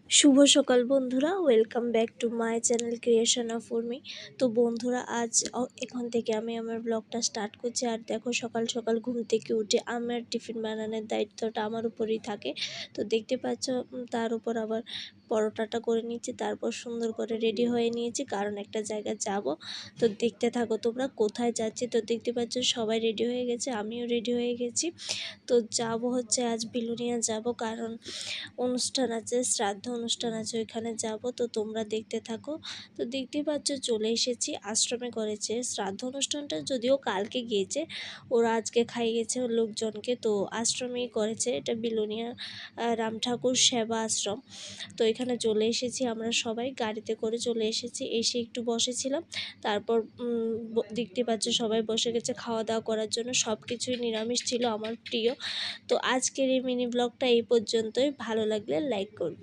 শুভ সকাল বন্ধুরা, welcome back to my channel creation of Urmi. তো বন্ধুরা, আজ এখন থেকে আমি আমার ব্লগটা স্টার্ট করছি। আর দেখো, সকাল সকাল ঘুম থেকে উঠে আমার টিফিন বানানোর দায়িত্বটা আমার উপরেই থাকে। তো দেখতে পাচ্ছ, তার উপর আবার পরোটাটা করে নিচ্ছি, তারপর সুন্দর করে রেডি হয়ে নিয়েছি, কারণ একটা জায়গায় যাব। তো দেখতে থাকো তোমরা কোথায় যাচ্ছি। তো দেখতে পাচ্ছ সবাই রেডি হয়ে গেছে, আমিও রেডি হয়ে গেছি। তো যাব হচ্ছে আজ বিলুনিয়া যাব, কারণ অনুষ্ঠান আছে, শ্রাদ্ধ অনুষ্ঠান আছে, ওইখানে যাব। তো তোমরা দেখতে থাকো। তো দেখতেই পাচ্ছ চলে এসেছি, আশ্রমে করেছে শ্রাদ্ধ অনুষ্ঠানটা, যদিও কালকে গিয়েছে, ওরা আজকে খাইয়েছে লোকজনকে। তো আশ্রমেই করেছে, এটা বিলোনিয়া রাম ঠাকুর সেবা আশ্রম। তো এখানে চলে এসেছি, আমরা সবাই গাড়িতে করে চলে এসেছি। এসে একটু বসেছিলাম, তারপর দেখতে পাচ্ছ সবাই বসে গেছে খাওয়া দাওয়া করার জন্য। সব কিছুই নিরামিষ ছিল, আমার প্রিয়। তো আজকের এই মিনি ব্লগটা এই পর্যন্তই। ভালো লাগলে লাইক করবে।